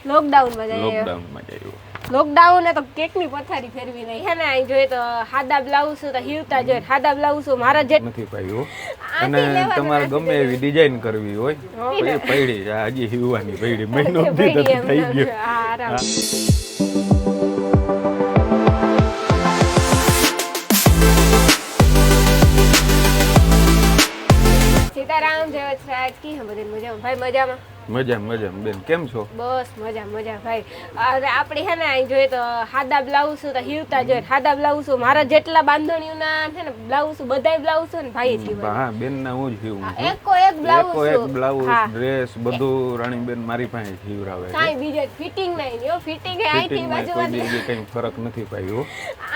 Lockdown માં જઈએ. Lockdown માં જઈએ. લોકડાઉન ને તો કેક ની પથારી ફેરવી નહીં હે ને. અહીં જોઈએ તો હાદા બ્લાઉઝ તો હીવતા જોઈએ. હાદા બ્લાઉઝ મારા જેટ નથી પાયું. અને તમારે ગમે એવી ડિઝાઇન કરવી હોય તો પડી છે. હજી હીવવાની પડી મહિનો થઈ ગયો. આરામ. સીતારામ જય શ્રી કી હમ બધી મજામાં ભાઈ? મજામાં મજામાં બેન, કેમ છો? બસ મજા ભાઈ. આપણે હે ને અહીં જોઈએ તો હાદા બ્લાઉઝ તો હીવતા જોઈએ. હાદા બ્લાઉઝ મારા જેટલા બાંધણીઓના છે ને બ્લાઉઝ બધાય બ્લાઉઝ ને ભાઈ સીવે. હા બેન ના હું જ સીવું છું. એકો એક બ્લાઉઝ ડ્રેસ બધું રાણી બેન મારી પાસે સીવરાવે છે. કાઈ બીજે ફિટિંગ નહીં યો. ફિટિંગ એ આઈથી બાજુમાં કઈ ફરક નથી પાયો.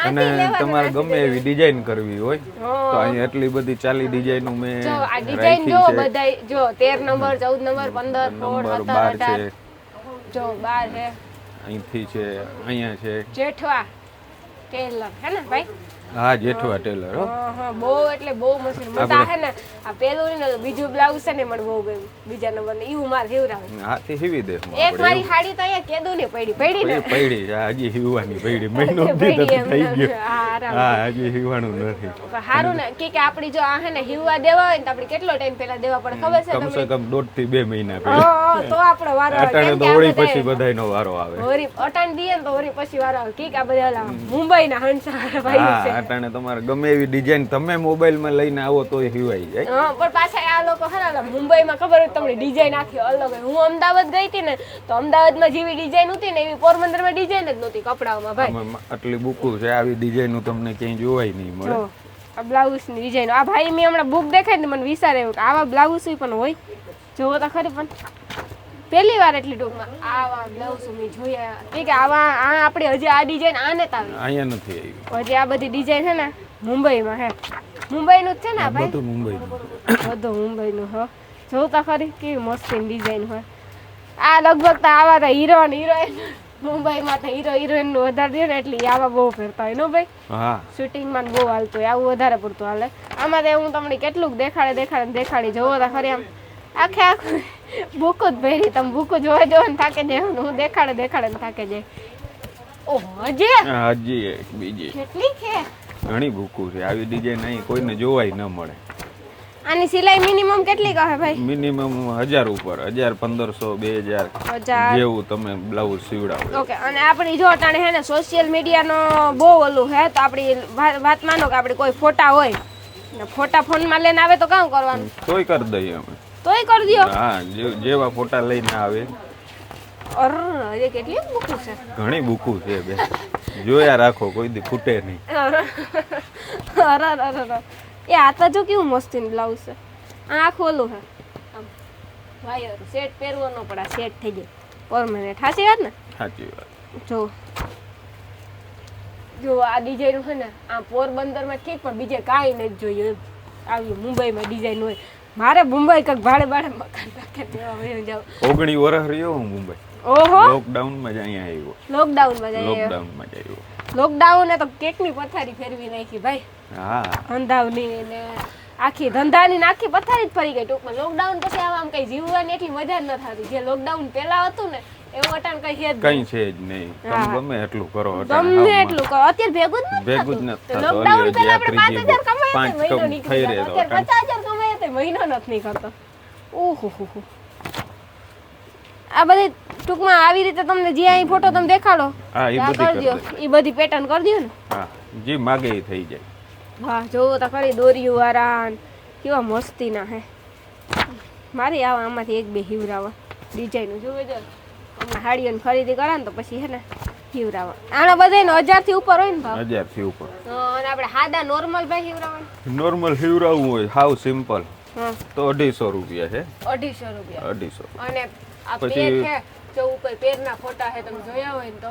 અને તમારે ગમે એવી ડિઝાઇન કરવી હોય તો અહીં એટલી બધી 40 ડિઝાઇનો મેં જો આ ડિઝાઇન જો બધાય જો 13 નંબર 14 નંબર 15 નંબર 12 છે. જો 12 છે. અહીંથી છે, અહીંયા છે. જેઠવા ટેલર હે ને ભાઈ? હા જેઠવા ટેલર. હા બહુ એટલે બહુ મસ્ત. મજા હે ને આ પેલું ને બીજું બ્લાઉઝ છે ને મને બહુ ગમ્યું. બીજા નંબર ને ઈવું માર હેવરાવે. હા તે હીવી દે. એક મારી સાડી તો અહીંયા કેદુ ને પડી ને પડી હજી હીવવાની પડી મહિનો થઈ ગયો. હા હજી હીવવાનું નથી. સારું ને કે આપડી જો આ હે ને હીવવા દેવા હોય ને તો આપણે કેટલો ટાઈમ પહેલા દેવા પડે ખબર છે તમને? કમસે કમ 1.5 થી 2 મહિના પહેલા. તો આપણો વારો આવે. અટાણે તો હોળી પછી બધાયનો વારો આવે. હોળી અટાણ દીએ ને તો હોળી પછી વારો આવે. કે આ બધા મુંબઈ ના હંસા ભાઈ છે. અટાણે તમારે ગમે એવી ડિઝાઇન તમે મોબાઈલ માં લઈને આવો તો હીવાઈ જાય. હા પણ પાછા આ લોકો ખરા મુંબઈ માં ખબર હોય તમને ડિઝાઇન આખી અલગ હોય. હું અમદાવાદ ગઈ હતી ને તો અમદાવાદમાં જેવી ડિઝાઇન હતી ને એવી પોરબંદર માં ડિઝાઇન જ નહોતી કપડાઓમાં ભાઈ. આટલી બુકુ છે આવી ડિઝાઇન તમને ક્યાંય જોવાય નહીં મળે. આ બ્લાઉઝ ની ડિઝાઇન આ ભાઈ મેં હમણાં બુક દેખાય ને મને વિચાર આવ્યો કે આવા બ્લાઉઝ પણ હોય. જોવો તો ખરી પણ પહેલી વાર એટલી ટૂંકમાં આવા બ્લાઉઝ મેં જોયા કે આવા આ આપણે હજી આ ડિઝાઇન આને જ આવી અહીંયા નથી આવી. હજી આ બધી ડિઝાઇન છે ને મુંબઈમાં હે. મુંબઈનું જ છે ને આ ભાઈ? બધું મુંબઈનું. બધું મુંબઈનું હો. જોતા ખરી કેવી મસ્ત ડિઝાઇન હોય. આ લગભગ તો આવા તો હીરો અને હિરોઈન મુંબઈમાં તો હીરો હિરોઈન નું વધારે દે ને એટલે આવા બહુ ફેરતા હોય નો ભાઈ? હા શૂટિંગમાં બહુ હાલતું હોય આવું વધારે પડતું હાલે. આમાં તો હું તમને કેટલુંક દેખાડી જોવો તો ખરી આમ આખું બુક જ ભરી. તમે બુક જોવા ને થાકે જાય. હું દેખાડે ને થાકે જાય. ઓહો હજી એક બીજી કેટલી છે ઘણી બુકુ છે. આવી ડિઝાઇન અહીં કોઈને જોવાય ન મળે. આની સિલાઈ મિનિમમ કેટલી કહે ભાઈ? મિનિમમ 1000 ઉપર 1000 1500 2000 જેવું તમે બ્લાઉઝ સીવડાવો. ઓકે. અને આપણી જો અટાણે હે ને સોશિયલ મીડિયાનો બહુ ઓલું હે તો આપણી વાત માનો કે આપણે કોઈ ફોટા હોય ને ફોટા ફોનમાં લઈને આવે તો કામ કરવાનું? તોય કરી દઈએ અમે. તોય કરી દયો? હા જેવા ફોટા લઈને આવે. અરે કેટલી બુકુ છે. ઘણી બુકુ છે બે. જોયા રાખો કોઈ દી ખૂટે નહીં. અરે એ આ તો જો કેવું મસ્તીનું બ્લાઉઝ છે. આ આખું ઓલું છે આમ વાયર સેટ પહેરવો ન પડે. સેટ થઈ જાય પરમેનન્ટ. સાચી વાત ને? સાચી વાત. જો આ ડિઝાઇન છે ને આ પોરબંદરમાં ઠીક પણ બીજે કાંઈ નથી જોયું. આવી મુંબઈમાં ડિઝાઇન હોય. મારે મુંબઈ કંઈક ભાડે મકાન રાખે તેવા વયું જાવ. 19 વર્ષ રહ્યો હું મુંબઈ. ઓહો લોકડાઉનમાં જ અહીંયા આવ્યો. લોકડાઉનમાં જ આવ્યો. લોકડાઉને તો કેકની પથારી ફેરવી નાખી ભાઈ. હા ધંધાની ને આખી ધંધાની આખી પથારી જ ફરી ગઈ ટૂંકમાં. લોકડાઉન પછી આમ કઈ જીવવાની એટલી મજા જ ન થતી. જે લોકડાઉન પહેલા હતું ને એવું અટાણ કઈ છે જ નહીં. તમે ગમે એટલું કરો ગમે એટલું કરો અત્યારે ભેગું જ નથી. લોકડાઉન પહેલા આપણે 5000 કમાયા મહિનો નીકળી ગયો. અત્યારે 50000 કમાયા તો મહિનો નથી નીકળતો. ઓહો આ બધી ટૂંકમાં આવી રીતે તમને જે અહીં ફોટો તમે દેખાડો એ બધી પેટર્ન કરી દો ને. હા જે માગે એ થઈ જાય. વાહ જોવો તો ખરી દોરીયું વાળા કેવા મસ્તીના હે. મારી આમાંથી એક બે હિવરાવા ડિઝાઇન જોવે જો. હમણાં હાડીઓની ખરીદી કરે ને તો પછી હે ને હિવરાવા. આના બધાનો 1000 થી ઉપર હોય ને ભાવ? 1000 થી ઉપર. અને આપણે સાદા નોર્મલ ભાઈ હિવરાવા? નોર્મલ હિવરાવું હોય હાવ સિમ્પલ તો 250 રૂપિયા છે. 250 રૂપિયા 250. અને આ પેર છે જો ઉપર પેરના ફોટા છે તમે જોયા હોય ને તો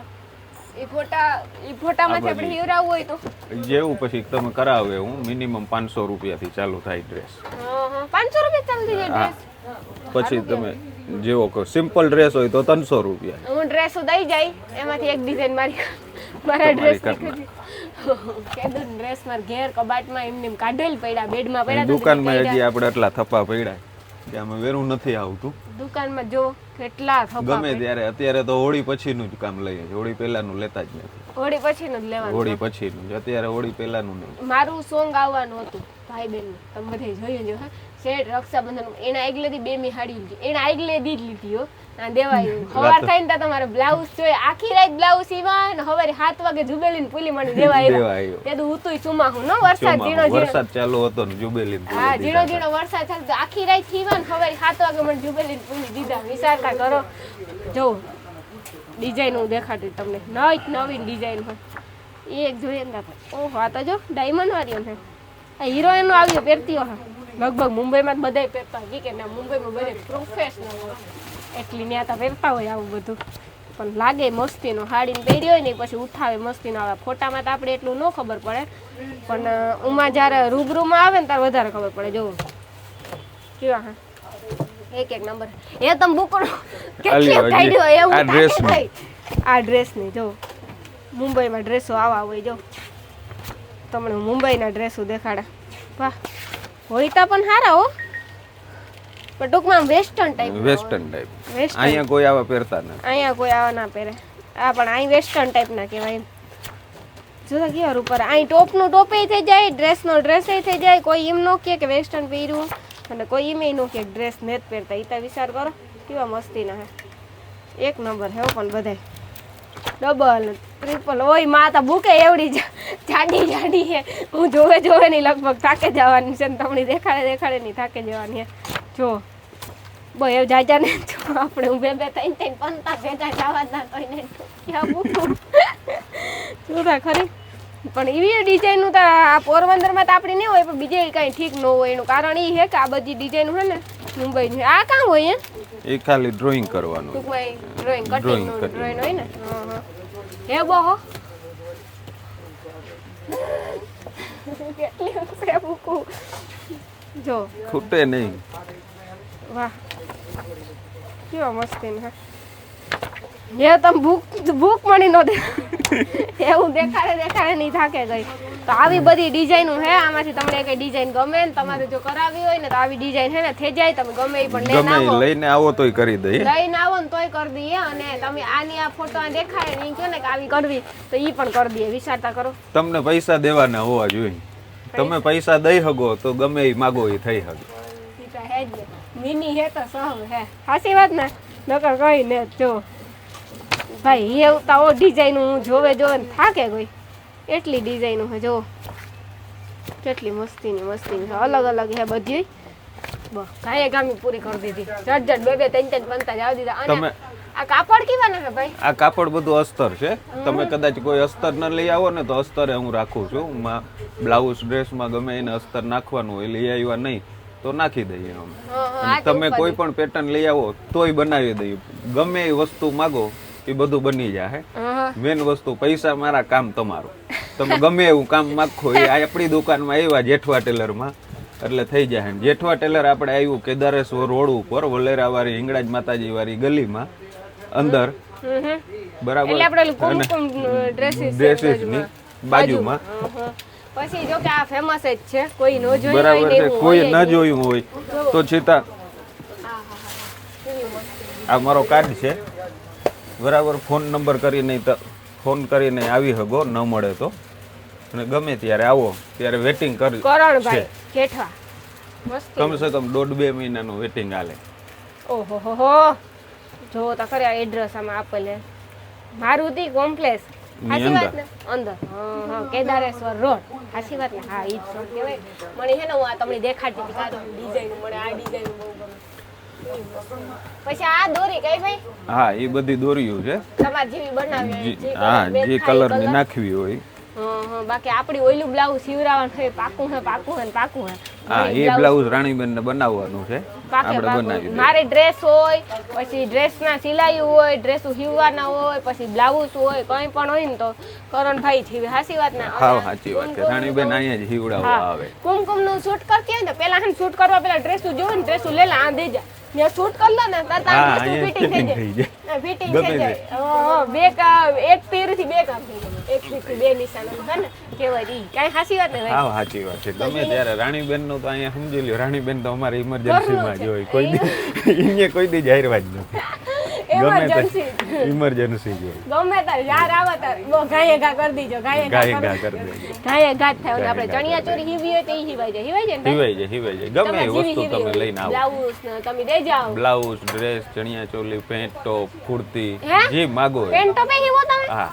એ ફોટામાંથી આપણે હિવરાવું હોય તો જેવું પછી તમે કરાવે હું મિનિમમ 500 રૂપિયાથી ચાલુ થાય ડ્રેસ. 500 રૂપિયા ચાલુ થઈ જાય ડ્રેસ? પછી તમે જેવો કહો સિમ્પલ ડ્રેસ હોય તો 300 રૂપિયા. હું ડ્રેસ દઈ જાય એમાંથી એક ડિઝાઇન મારા ડ્રેસ કેદું ડ્રેસ માર ઘેર કબાટમાં એમને કાઢેલ પડ્યા બેડમાં પડ્યા. દુકાનમાં હજી આપણે એટલા થપ્પા પડ્યા કે આમાં વેરું નથી આવતું. દુકાનમાં જો કેટલા થપ્પા ગમે ત્યારે. અત્યારે તો હોળી પછીનું જ કામ લઈએ છીએ, હોળી પહેલાનું લેતા જ નથી. હોળી પછીનું જ લેવાનું. હોળી પછીનું જ, અત્યારે હોળી પહેલાનું નહીં. મારું સોંગ આવવાનું હતું ભાઈ બહેન નું, તમે બધે જોયું જો. શેઠ રક્ષાબંધન એના આગલેથી 2 મી હાડી એના આગલે દી જ લીધી હો. ના દેવાયું સવાર થાય ને તમારે બ્લાઉઝ જોઈએ, આખી રાત બ્લાઉઝ સીવા ને સવારે 7 વાગે જુબેલીને પુલી મને દેવાય. તે તો ઉતુય સુમાહું નો વરસાદ ઝીણો ઝીણો વરસાદ ચાલુ હતો ને જુબેલીને હા ઝીણો ઝીણો વરસાદ ચાલતો, આખી રાત સીવા ને સવારે 7 વાગે મને જુબેલીને પુલી દીધા. વિચારતા કરો જો ડિઝાઇન હું દેખાડું તમને, નવીન ડિઝાઇન હોય એક જોઈએ ને. ઓહો આ તો જો ડાયમંડ વાળી છે. આ હિરોઈન નો આવ્યો પહેરતી હોય લગભગ મુંબઈમાં બધા પહેરતા હોય કે ના મુંબઈમાં બધે પ્રોફેશનલ હોય એટલી ત્યાં તો પહેરતા હોય આવું બધું. પણ લાગે મસ્તીનો હાડીને પહેરી હોય ને પછી ઉઠાવે મસ્તીનો આવે. ફોટામાં તો આપણે એટલું ન ખબર પડે, પણ ઉમાં જ્યારે રૂબરૂમાં આવે ને ત્યારે વધારે ખબર પડે. જો કેવા હા એક નંબર. એ તમે બુકડો કેટલી કાઢ્યો એવું આ ડ્રેસ ની. જો મુંબઈમાં ડ્રેસો આવા હોય. જો તમને મુંબઈના ડ્રેસો દેખાડા. વાહ હોય તો પણ સારા હો, પણ ટૂંકમાં વેસ્ટર્ન ટાઈપ. અહીંયા કોઈ આવા પહેરતા નથી. અહીંયા કોઈ આવા ના પહેરે. આ પણ અહીં વેસ્ટર્ન ટાઈપ ના કહેવાય. જોતા કેવા ઉપર અહીં ટોપનું ટોપે થઈ જાય, ડ્રેસનો ડ્રેસ થઈ જાય. કોઈ એમ ન કહે કે વેસ્ટર્ન પહેર્યું અને કોઈ એમ ન કહે ડ્રેસ નથી પહેરતા. એ તો વિચાર કરો કેવા મસ્તીના હે. એક નંબર હે પણ બધાય ડબલ ટ્રિપલ હોય. માં તો બુકે એવડી જાડી હે. હું જોવે નહીં લગભગ થાકે જવાની છે ને તમને દેખાડે નહીં થાકે જવાની હે. જો બહુ એવું જાજા ને જો આપણે હું બે થઈને પંતા ભેગા જવા ના કહીને ક્યાં બુકું જોતા ખરી. પણ એવી ડિઝાઇનનું તો આ પોરબંદરમાં તો આપણી નહીં હોય, પણ બીજે કાંઈ ઠીક ન હોય. એનું કારણ એ છે કે આ બધી ડિઝાઇન છે ને મુંબઈની. આ કાં હોય એ ખાલી ડ્રોઈંગ કરવાનું. ડ્રોઈંગ કટિંગનું ડ્રોઈંગ હોય ને. હે બહો કેટલી છે બુકું જો ખૂટે નહીં. વાહ કેવા મસ્તી ને. એ તમે ભૂખ મળી નો દે એવું દેખાડે નહીં થાકે ગઈ. તો આવી બધી ડિઝાઇનો હે. આમાંથી તમને કઈ ડિઝાઇન ગમે ને તમારે જો કરાવી હોય ને તો આવી ડિઝાઇન હે ને થઈ જાય. તમે ગમે એ પણ લઈને આવો તોય કરી દઈએ. લઈને આવો ને તોય કરી દઈએ. અને તમે આની આ ફોટો દેખાડે ને કહો ને કે આવી કરવી તો ઈ પણ કરી દઈએ. વિચારતા કરો. તમને પૈસા દેવાના હોવા જોઈએ. તમે પૈસા દઈ શકો તો ગમે એ માગો એ થઈ શકે. હે જ મિની હે તો સહવ હે. સાચી વાત ને નકર કઈ ને. જો ભાઈ એવું તો ડિઝાઇન હું જોવે ને થાકે ગઈ એટલી ડિઝાઇનો છે. જો કેટલી મસ્તીની છે. અલગ અલગ હે બધી. ગાયે ગામી પૂરી કરી દીધી. જટ 2 3 પંતા જાવ દીધા. અને આ કાપડ કેવાના છે ભાઈ? આ કાપડ બધું અસ્તર છે. તમે કદાચ કોઈ અસ્તર ન લઈ આવો ને તો અસ્તરે હું રાખું છું. બ્લાઉઝ ડ્રેસમાં ગમે એને અસ્તર નાખવાનું હોય. લઈ આવ્યા નહીં તો નાખી દઈએ અમે. તમે કોઈ પણ પેટર્ન લઈ આવો તોય બનાવી દઈએ. ગમે એ વસ્તુ માગો એ બધું બની જાય. મેન વસ્તુ પૈસા મારા, કામ તમારું. તમે ગમે એવું કામ માગો એ આપણી દુકાનમાં આવ્યા જેઠવા ટેલરમાં એટલે થઈ જાય. જેઠવા ટેલર આપણે આવ્યું કેદારેશ્વર રોડ ઉપર વલેરા વાળી હિંગળાજ માતાજી વાળી ગલીમાં અંદર બરાબર. ડ્રેસીસ ની બાજુમાં. પછી જો કે આ ફેમસ જ છે. કોઈ ન જોયું બરાબર છે. કોઈ ન જોયું હોય તો છતાં આ મારો કાર્ડ છે બરાબર. ફોન નંબર કરીને ફોન કરીને આવી હગો, ન મળે તો. અને ગમે ત્યારે આવો ત્યારે વેટિંગ કરી કરણભાઈ જેઠવા. કમસે કમ 1.5-2 મહિનાનું વેટિંગ હાલે. ઓહો હો જો તો ખરે આ એડ્રેસ આમાં આપેલ છે. મારુતિ કોમ્પ્લેક્સ સાચી વાત ને અંદર. હા કેદારેશ્વર રોડ. સાચી વાત ને. હા ઈ જ રોડ કહેવાય. મને છે ને હું આ તમને દેખાડતી હતી કાતો ડિઝાઇન. મને આ ડિઝાઇન બહુ ગમે. પછી આ દોરી કઈ ભાઈ? હા એ બધી દોરીયું છે તમાર જેવી બનાવી. હા જે કલર ની નાખવી હોય. બાકી આપડી ઓઈલું બ્લાઉઝ સીવરાવાનું છે. પાકું હે. હા એ બ્લાઉઝ રાણીબેન ને બનાવવાનું છે. આપણે બનાવી. મારે ડ્રેસ હોય, પછી ડ્રેસ ના સિલાઈ હોય, ડ્રેસ સીવવાના હોય, પછી બ્લાઉઝ હોય, કઈ પણ હોય ને તો કરણભાઈ સીવે. સાચી વાત ને? હા સાચી વાત છે. રાણીબેન અહીંયા જ સીવડાવવા આવે. કુમકુમ નું શૂટ કરતી હોય ને પેલા શૂટ કરવા પેલા ડ્રેસ જોવે ને ડ્રેસ લે લે આ દે જા. ને શૂટ કર લો ને તાતા ફિટિંગ થઈ જાય. ફિટિંગ થઈ જાય. એક તીરથી બે કામ થઈ જાય, એક તીરથી બે નિશાન હે ને કહેવાય ઈ કાંઈ સાચી વાત ને ભાઈ? હા સાચી વાત છે. ગમે ત્યારે રાણીબેન નું તો અહીંયા સમજી લ્યો, રાણીબેન તો અમારે ઇમરજન્સીમાં જ હોય, કોઈ દી કોઈ દી જાહેરવા જ નથી. એમરજન્સી ઇમરજન્સી જ હોય, ગમે તારે યાર આવે તારે બહુ ઘાયે ઘા કરી દીજો, ઘાયે ગાય ઘા ગા કરી દેજો. ઘાયે ઘા જ થાય અને આપણે ચણિયા ચોરી હીવી હોય તો ઈ હીવાઈ જાય ને હિવાય જાય ગમે એ વસ્તુ તમે લઈને આવો. બ્લાઉઝ ને તમે દઈ જાઓ. બ્લાઉઝ, ડ્રેસ, ચણિયા ચોલી, પેન્ટ ટોપ, કુર્તી, હે? જે માગો એ. પેન્ટ ટોપે હીવો તમે? હા,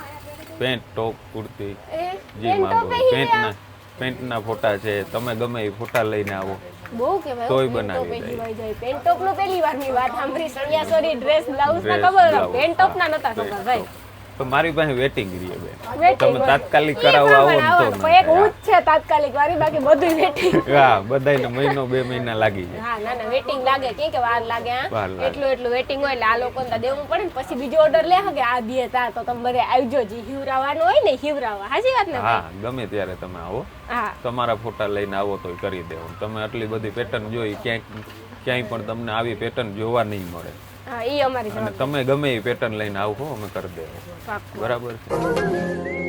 પેન્ટ ટોપ, કુર્તી, એ, જે પેન્ટ માગો ટોપે એ. હીવ્યા? પેન્ટના ફોટા છે, તમે ગમે એ ફોટા લઈને આવો બહુ કહેવાય તોય પેન્ટ બનાવી ટોપે દઈએ. હીવાઈ જાય. પેન્ટ ટોપ નો પહેલી વારની વાત સાંભળી, ચણિયા ચોરી, ડ્રેસ, બ્લાઉઝ ના ડ્રેસ, ખબર, બ્લાઉઝ, પેન્ટ ટોપ ના હા, નતા પેન્ટ ખબર ભાઈ. ટોપ. તો મારી પાસે વેટિંગ રહે બેન. Waiting તમે હોય. તાત્કાલિક ઈ કરાવવા આવો ને પ્રમાણે તો આવવાનું. એક હું જ છે તાત્કાલિક વાળી, બાકી બધું વેટિંગ. હા, બધાયને મહિનો 2 મહિના લાગી જાય. હા ના ના વેટિંગ લાગે કે વાર લાગે હા વાર લાગે. એટલું વેટિંગ હોય એટલે આ લોકોને તો દેવું પડે ને પછી બીજો ઓર્ડર લે કે આ દે તા તો તમે બધે આવજો જી હિવરાવાનું હોય ને હિવરાવા. સાચી વાત ને હા, ગમે ત્યારે તમે આવો, હા તમારા ફોટા લઈને આવો તોય કરી દેવું. તમે આટલી બધી પેટર્ન જોઈ, ક્યાંય પણ તમને આવી પેટર્ન જોવા નહીં મળે. હા ઈ અમારી અને તમે ગમે એ પેટર્ન લઈને આવો, અમે કરી દેવું. પાક્કું. બરાબર છે.